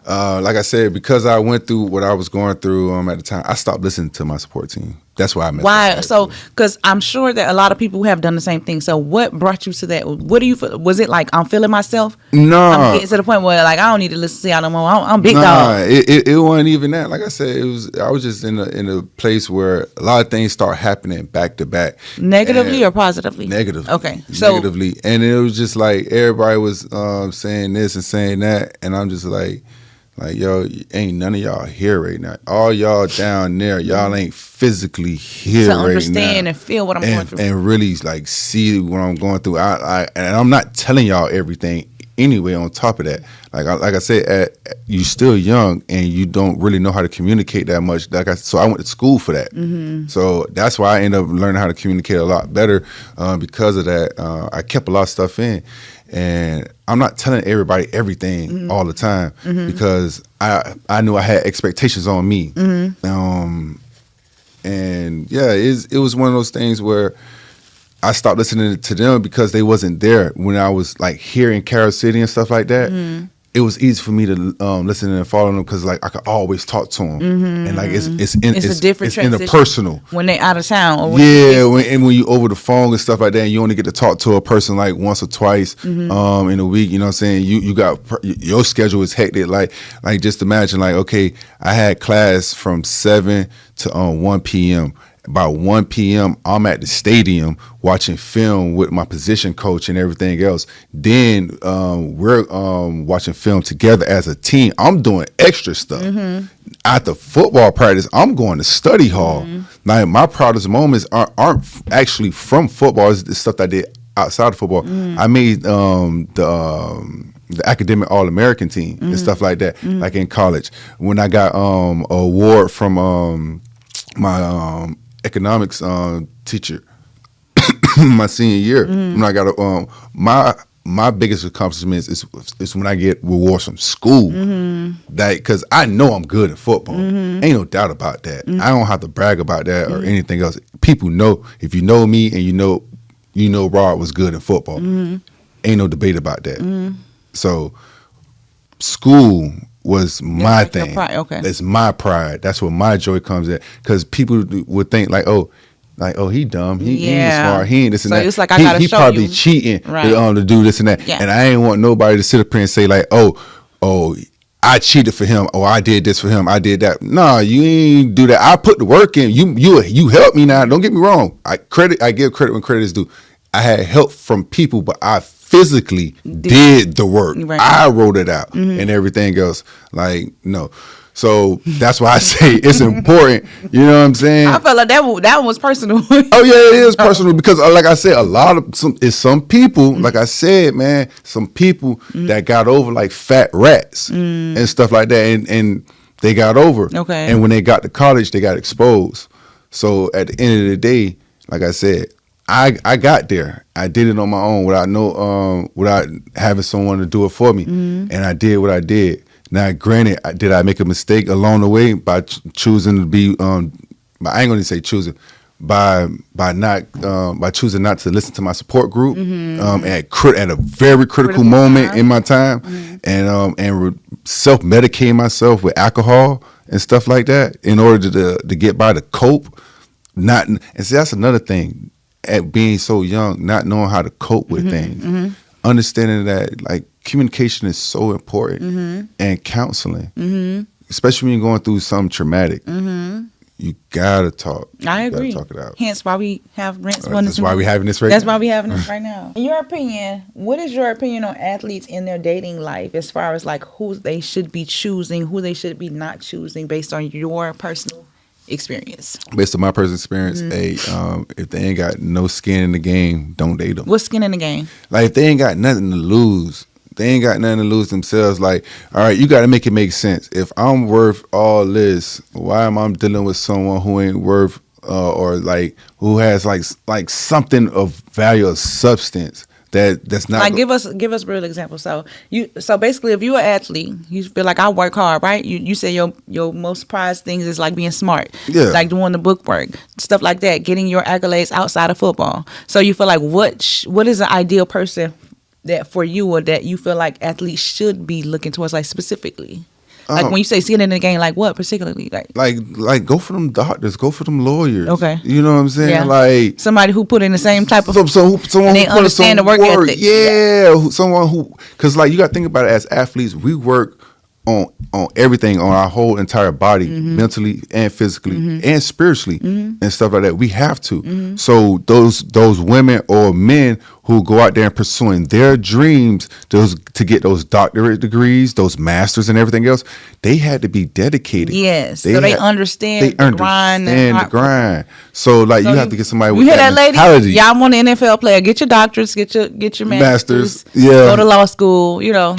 like I said, because I went through what I was going through at the time, I stopped listening to my support team. That's why I messed up. Why? So, because I'm sure that a lot of people have done the same thing. So, what brought you to that? What do you feel? Was it like I'm feeling myself? No, I'm getting to the point where like I don't need to listen to y'all no more. I'm big dog. It wasn't even that. Like I said, I was just in a place where a lot of things start happening back to back. Negatively or positively? Negatively. Okay, so negatively, and it was just like everybody was saying this and saying that, and I'm just like, yo, ain't none of y'all here right now. All y'all down there, y'all ain't physically here right now. To understand and feel what I'm going through. And really like see what I'm going through. And I'm not telling y'all everything anyway on top of that. Like I said, you still young and you don't really know how to communicate that much. So I went to school for that. So that's why I ended up learning how to communicate a lot better because of that. I kept a lot of stuff in. And I'm not telling everybody everything all the time because I knew I had expectations on me. And yeah, it was one of those things where I stopped listening to them because they wasn't there when I was like here in Carol City and stuff like that. It was easy for me to listen and follow them because like I could always talk to them, and like it's a different transition interpersonal when they out of town. Or when you over the phone and stuff like that, and you only get to talk to a person like once or twice in a week. You know what I'm saying? You got your schedule is hectic. Like just imagine like okay, I had class from 7 to 1 p.m. By 1 p.m., I'm at the stadium watching film with my position coach and everything else. Then we're watching film together as a team. I'm doing extra stuff. After football practice, I'm going to study hall. Now, my proudest moments aren't actually from football. It's the stuff that I did outside of football. I made the academic All-American team and stuff like that, like in college. When I got an award from my economics teacher my senior year, when I got my biggest accomplishments is when I get rewards from school. That because I know I'm good at football, ain't no doubt about that. I don't have to brag about that or anything else. People know if you know me and you know Rod was good in football. Ain't no debate about that. So school was my thing. Okay. It's my pride. That's where my joy comes in. Because people would think like, oh, he dumb. He ain't smart. He ain't this and that. So it's like I gotta he show probably you. cheating Right. to do this and that. Yeah. And I ain't want nobody to sit up here and say like, oh, I cheated for him. Oh, I did this for him. I did that. No, you ain't do that. I put the work in. You helped me now. Don't get me wrong. I give credit when credit is due. I had help from people, but I physically did the work. Right. I wrote it out and everything else. Like, no. So that's why I say it's important. You know what I'm saying? I felt like that one was personal. Oh yeah, it is personal because, like I said, some people, like I said, man, some people that got over like fat rats and stuff like that, and they got over. Okay. And when they got to college, they got exposed. So at the end of the day, like I said, I got there. I did it on my own without having someone to do it for me, and I did what I did. Now, granted, did I make a mistake along the way by choosing to be? I ain't gonna say choosing by choosing not to listen to my support group at a very critical moment in my time, and self-medicating myself with alcohol and stuff like that in order to get by to cope. And see, that's another thing. At being so young, not knowing how to cope with things, understanding that like communication is so important, and counseling, especially when you're going through something traumatic, you gotta talk. I agree. You gotta talk it out. Hence why we have Rants Wellness. That's why we having this right That's now. why we having this right now. In your opinion, what is your opinion on athletes in their dating life as far as like who they should be choosing, who they should be not choosing based on your personal experience? Based on my personal experience, if they ain't got no skin in the game, don't date them. What's skin in the game? Like if they ain't got nothing to lose, They ain't got nothing to lose themselves. Like, all right, you got to make it make sense. If I'm worth all this, why am I dealing with someone who ain't worth or like who has like something of value or substance that's not like give us real examples. So basically, if you're an athlete, you feel like I work hard, right? You say your most prized things is like being smart, Yeah. like doing the book work, stuff like that, getting your accolades outside of football. So you feel like what is an ideal person that for you, or that you feel like athletes should be looking towards, like specifically? Like when you say skin in the game, like what particularly? Like go for them doctors, go for them lawyers. Okay. You know what I'm saying? Yeah. Like somebody who put in the same type of someone and they who put in understand some the work ethic. Yeah, someone who, because like you got to think about it, as athletes, we work on everything, on our whole entire body, mentally and physically and spiritually and stuff like that. We have to. So those women or men who go out there and pursuing their dreams, to get those doctorate degrees, those masters and everything else, they had to be dedicated. Yes, so they understand the grind. The grind. So like you have to get somebody with you hear that lady? mentality. Y'all want an NFL player? Get your doctorates, get your masters. Yeah. Go to law school. You know.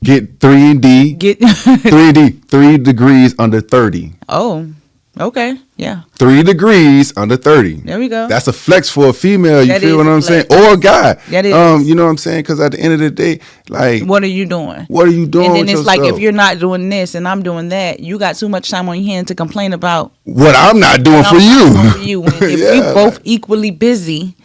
Get 3 and D. Get 3 degrees under 30. Oh, okay, yeah. 3 degrees under 30. There we go. That's a flex for a female. You That feel what I'm saying? flex. Or a guy. That is. You know what I'm saying? Because at the end of the day, like, What are you doing? what are you doing? And then with it's yourself? like, if you're not doing this and I'm doing that, you got too much time on your hand to complain about what I'm not doing for what I'm you. doing for you. And if Yeah. we both equally busy,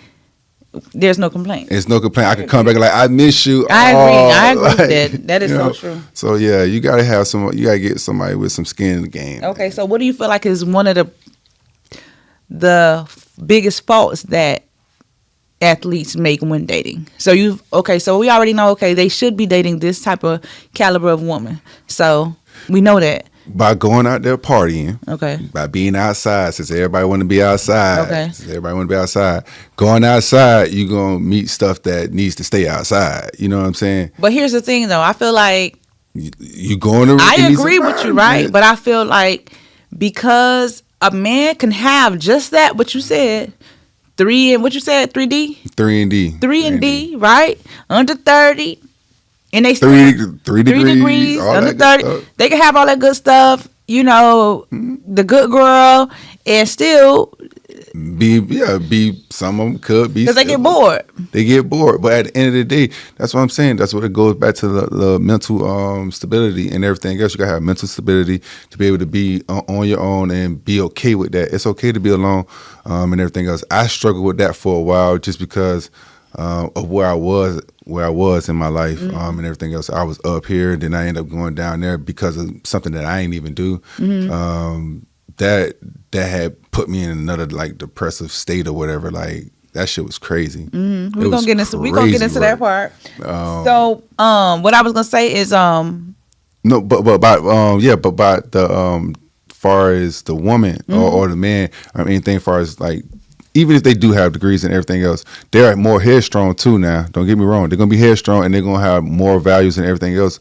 there's no complaint. It's no complaint. I could come back like, I miss you. I agree with like, that. That is you so know? true. So yeah, you gotta have you gotta get somebody with some skin in the game. Okay, so what do you feel like is one of the biggest faults that athletes make when dating? So we already know, they should be dating this type of caliber of woman. So we know that. By going out there partying. Okay. By being outside, since everybody want to be outside. Okay. Since everybody want to be outside. Going outside, you're going to meet stuff that needs to stay outside. You know what I'm saying? But here's the thing, though. I feel like You going to I agree with you, right? But I feel like because a man can have just that, what you said, 3D? 3 and D. 3 and D, right? Under 30. And they Three still 3 degrees all under that good 30. stuff. They can have all that good stuff, the good girl, and still, Be some of them could be because they get bored. They get bored, but at the end of the day, that's what I'm saying. That's what it goes back to the mental stability and everything else. You gotta have mental stability to be able to be on your own and be okay with that. It's okay to be alone and everything else. I struggled with that for a while just because of where I was in my life and everything else. I was up here, then I ended up going down there because of something that I ain't even do. That had put me in another like depressive state or whatever. Like that shit was crazy. We're gonna get into that part. So what I was gonna say is no, but by the far as the woman or the man, I mean, anything far as like, even if they do have degrees and everything else, they're more headstrong too now. Don't get me wrong. They're going to be headstrong and they're going to have more values and everything else.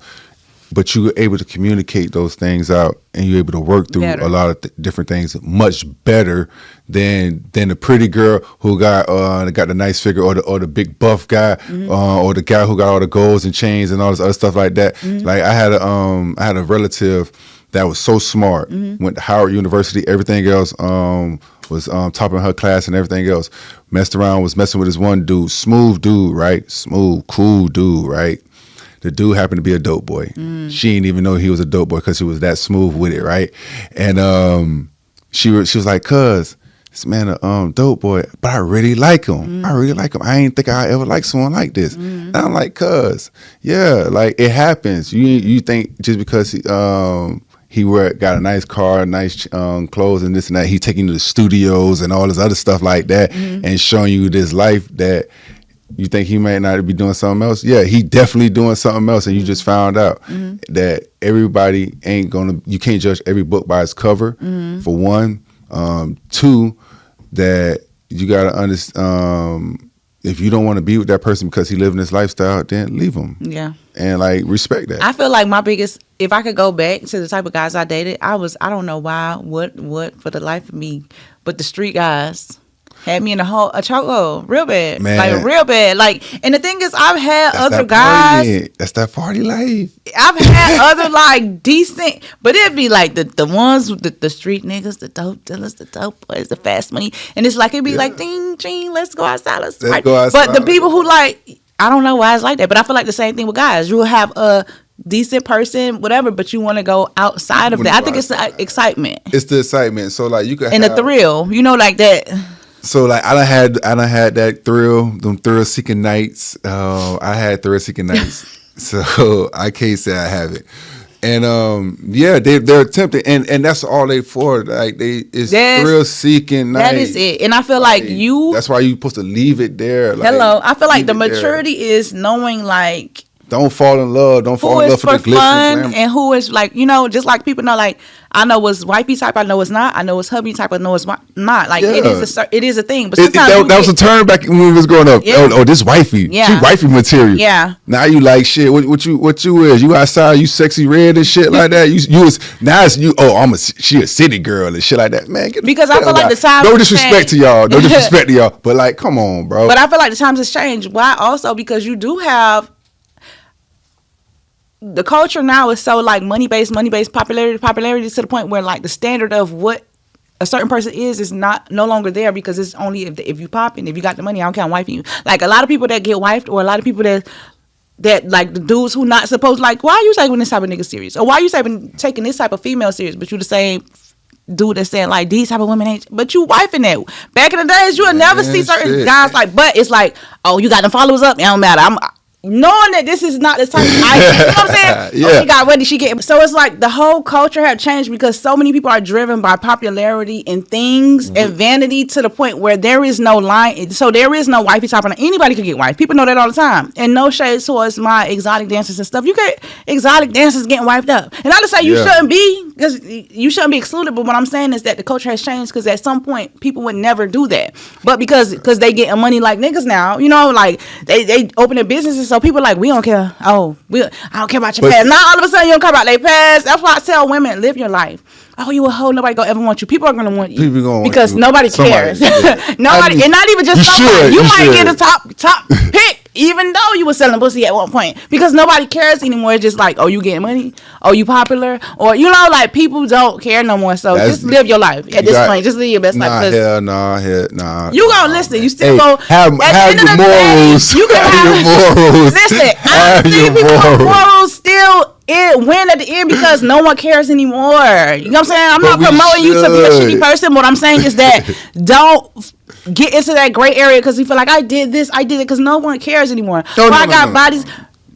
But you're able to communicate those things out and you're able to work through a lot of different things much better than the pretty girl who got the nice figure or the big buff guy or the guy who got all the golds and chains and all this other stuff like that. Like I had a relative that was so smart, went to Howard University, everything else, was topping her class and everything else. Was messing with this one dude, smooth dude, right? Smooth, cool dude, right? The dude happened to be a dope boy. She didn't even know he was a dope boy because he was that smooth with it, right? And she was like, "Cuz this man a dope boy, but I really like him. I really like him. I ain't think I ever like someone like this." And I'm like, "Cuz, yeah, like it happens. You think just because he got a nice car, nice clothes and this and that, he taking you to the studios and all this other stuff like that and showing you this life that you think he might not be doing something else. Yeah, he definitely doing something else, and you just found out that everybody you can't judge every book by its cover, for one. Two, that you got to understand, if you don't want to be with that person because he living this lifestyle, then leave him. Yeah. And like respect that. I feel like my biggest, if I could go back to the type of guys I dated, I don't know why, what for the life of me, but the street guys. Had me in a chokehold, real bad, Man. like real bad. Like, and the thing is, I've had That's other that guys. party. That's that party life. I've had other like decent, but it'd be like the ones with the street niggas, the dope dealers, the dope boys, the fast money, and it's like it'd be like ding ching, let's go outside, let's go outside. But the people who like, I don't know why it's like that, but I feel like the same thing with guys. You will have a decent person, whatever, but you want to go outside of that. I think it's the excitement. It's the excitement. So like you could and the thrill, you know, like that. So like I done had that thrill, them thrill seeking nights. I had thrill seeking nights, so I can't say I have it. And yeah, they're attempting, and that's all they for. Like it's thrill seeking night. That is it. And I feel like you. That's why you supposed to leave it there. Like, hello, I feel like the maturity is knowing like. Don't fall in love. Don't fall in love for the glitz and glamour. And who is like, you know, just like people know, like I know it's wifey type, I know it's not. I know it's hubby type, I know it's not. Like it is a thing. But sometimes that was a turn back when we was growing up. Yeah. Oh, this wifey, she wifey material. Yeah. Now you like shit. What you is? You outside? You sexy red and shit like that? You was now it's you. Oh, she a city girl and shit like that. Man, because I feel like the time. No disrespect to y'all. No disrespect to y'all. But like, come on, bro. But I feel like the times has changed. Why? Also because you do have. The culture now is so like money based, popularity to the point where like the standard of what a certain person is no longer there because it's only if you pop and if you got the money, I don't care, I'm wifing you. Like a lot of people that get wifed or a lot of people that like the dudes who not supposed, like, why are you taking this type of nigga serious? Or why are you taking this type of female serious? But you the same dude that's saying like these type of women ain't, but you wifing that. Back in the days, you would never see certain guys like, but it's like, oh, you got them followers up, it don't matter. Knowing that this is not the type of you know what I'm saying? Yeah. Oh, she got ready, she get. So it's like the whole culture have changed because so many people are driven by popularity and things and vanity to the point where there is no line. So there is no wifey type. Anybody can get wife. People know that all the time. And no shade towards my exotic dancers and stuff. You get exotic dancers getting wifed up. And not to say you shouldn't be, because you shouldn't be excluded. But what I'm saying is that the culture has changed because at some point people would never do that. But because they getting money like niggas now, you know, like they open their businesses. So people like, we don't care. I don't care about your past. Now all of a sudden you don't care about their past. That's why I tell women, live your life. Oh, you a hoe. Nobody gonna ever want you. People are gonna want you because nobody cares. Nobody, and not even just somebody. You might get a top pick, even though you were selling pussy at one point, because nobody cares anymore. It's just like, oh, you getting money? Oh, you popular? Or you know, like people don't care no more. So just live your life at this point. Just live your best life. Nah. You gonna listen. You still go have your morals. You can have your morals. Listen, I see people morals still. It win at the end because no one cares anymore. You know what I'm saying? I'm not promoting you to be a shitty person. What I'm saying is that don't get into that gray area because you feel like I did it because no one cares anymore. I got bodies.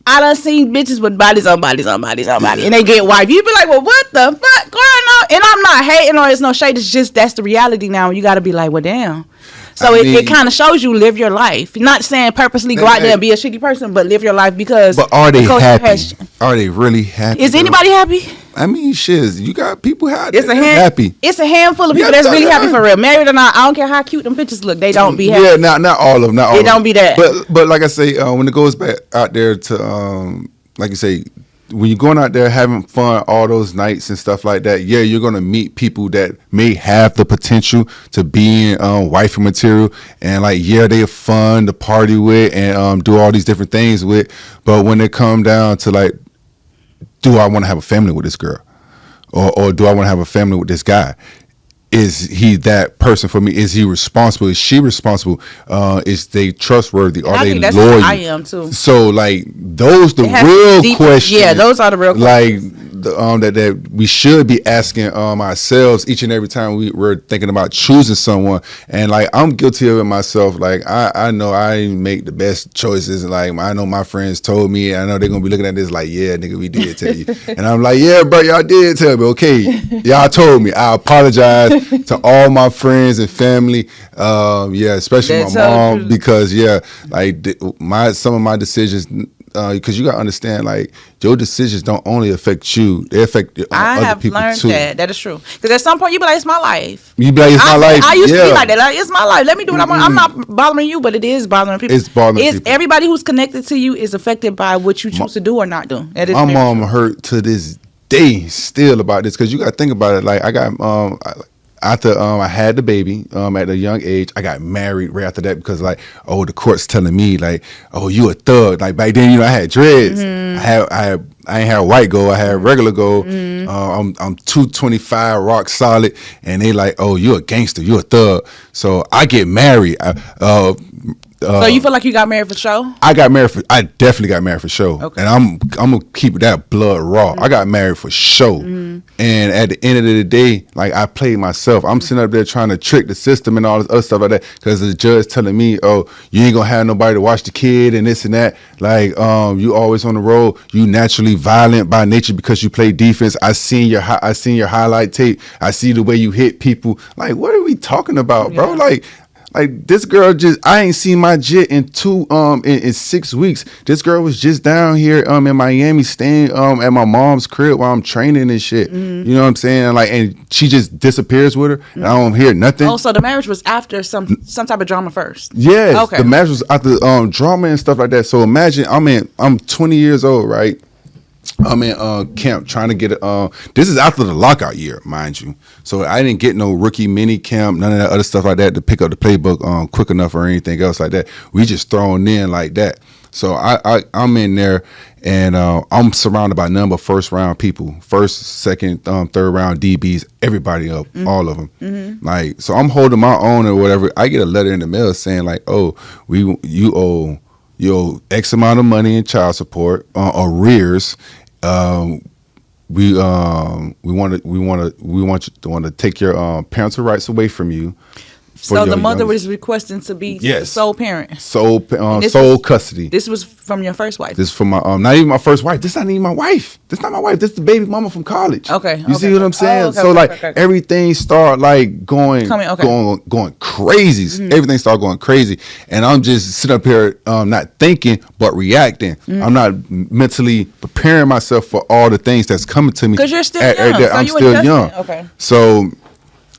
I done seen bitches with bodies on bodies, and they get wiped. You be like, well, what the fuck going on? And I'm not hating or it's no shade. It's just that's the reality now. You got to be like, well, damn. So it kind of shows you live your life. Not saying purposely go out there and be a shitty person, but live your life because. But are they happy? Are they really happy? Is anybody happy? I mean, shit. You got people happy. It's a handful of people that's really happy for real. Married or not, I don't care how cute them pictures look. They don't be happy. Yeah, not all of them. Not all. They don't be that. But like I say, when it goes back out there to like you say. When you're going out there having fun all those nights and stuff like that, yeah, you're going to meet people that may have the potential to be in wifey material. And like, yeah, they're fun to party with and do all these different things with. But when it come down to like, do I want to have a family with this girl? Or do I want to have a family with this guy? Is he that person for me? Is he responsible? Is she responsible? Is they trustworthy? Are they loyal? I am too. So like those the real questions. Yeah, those are the real questions. Like that we should be asking ourselves each and every time we're thinking about choosing someone. And like I'm guilty of it myself. Like I know I didn't make the best choices. Like I know my friends told me. I know they're gonna be looking at this like, yeah, nigga, we did tell you. And I'm like, yeah, bro, y'all did tell me. Okay, y'all told me. I apologize to all my friends and family, especially my mom, because like some of my decisions, because you gotta understand, like your decisions don't only affect you; they affect other people too. I have learned that is true. Because at some point you be like, "It's my life." You be like, "It's my life." I used to be like that. Like, it's my life. Let me do what I want. I'm not bothering you, but it is bothering people. It's bothering people. Everybody who's connected to you is affected by what you choose to do or not do. My mom hurt to this day still about this because you got to think about it. Like I got after I had the baby at a young age, I got married right after that because like, oh, the court's telling me like, oh, you a thug. Like back then, you know, I had dreads. I ain't had white gold. I had regular gold. I'm 225, rock solid, and they like, oh, you a gangster. You a thug. So I get married. So you feel like you got married for show? I definitely got married for show. Okay. And I'm gonna keep that blood raw. I got married for show. And at the end of the day, like I played myself. I'm sitting up there trying to trick the system and all this other stuff like that. Because the judge telling me, oh, you ain't gonna have nobody to watch the kid and this and that. Like you always on the road. You naturally violent by nature because you play defense. I seen your highlight tape. I see the way you hit people. Like what are we talking about, bro? Like this girl I ain't seen my jit in 6 weeks. This girl was just down here in Miami staying at my mom's crib while I'm training and shit. You know what I'm saying? Like, and she just disappears with her and I don't hear nothing. Oh, so the marriage was after some type of drama first. Yes. Okay. The marriage was after drama and stuff like that. So imagine I'm 20 years old, right? I'm in camp trying to get this is after the lockout year, mind you. So I didn't get no rookie mini camp, none of that other stuff like that to pick up the playbook quick enough or anything else like that. We just thrown in like that. So I'm in there and I'm surrounded by none but first round people, first, second, third round DBs, everybody up, all of them. Like, so I'm holding my own or whatever. I get a letter in the mail saying like, oh, you owe X amount of money in child support, arrears. We want to take your parental rights away from you. So the mother was requesting to be sole parent. Sole custody. This was from your first wife. This is from my not even my first wife. This not even my wife. This not my wife. This is the baby mama from college. Okay. You see what I'm saying? Everything start like going crazy. Everything start going crazy, and I'm just sitting up here not thinking but reacting. I'm not mentally preparing myself for all the things that's coming to me. Because you're still young. I'm still young. Okay.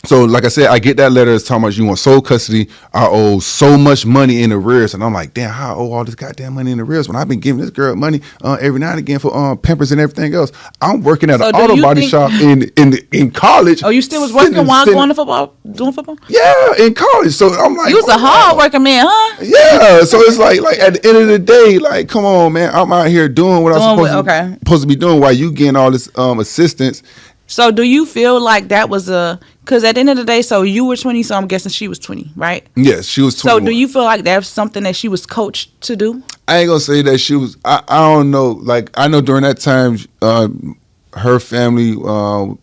So like I said, I get that letter that's talking about you want sole custody. I owe so much money in arrears, and I'm like, damn, how I owe all this goddamn money in arrears when I've been giving this girl money every now and again for Pampers and everything else. I'm working at an auto body shop in college. Oh, you still was working while going to football, doing football? Yeah, in college. So I'm like, you was a hard working man, huh? Yeah. So it's like at the end of the day, like, come on, man, I'm out here doing what I'm supposed to be doing while you getting all this assistance. So do you feel like that was because at the end of the day, so you were 20, so I'm guessing she was 20, right? Yes, she was 20. So do you feel like that's something that she was coached to do? I ain't gonna say that she was. I don't know. Like, I know during that time, her family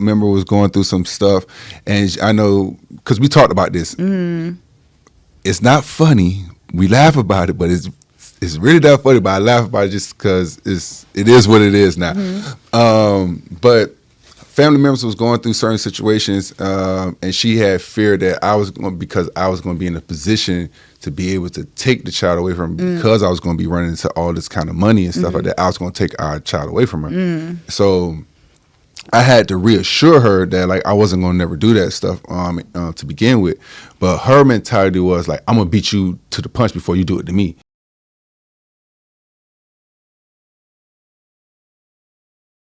member was going through some stuff, and I know because we talked about this. It's not funny. We laugh about it, but it's really that funny. But I laugh about it just because it is what it is now. But family members was going through certain situations, and she had fear that I was going to be in a position to be able to take the child away from her because I was going to be running into all this kind of money and stuff like that. I was going to take our child away from her. So I had to reassure her that like I wasn't going to never do that stuff to begin with. But her mentality was like, I'm going to beat you to the punch before you do it to me.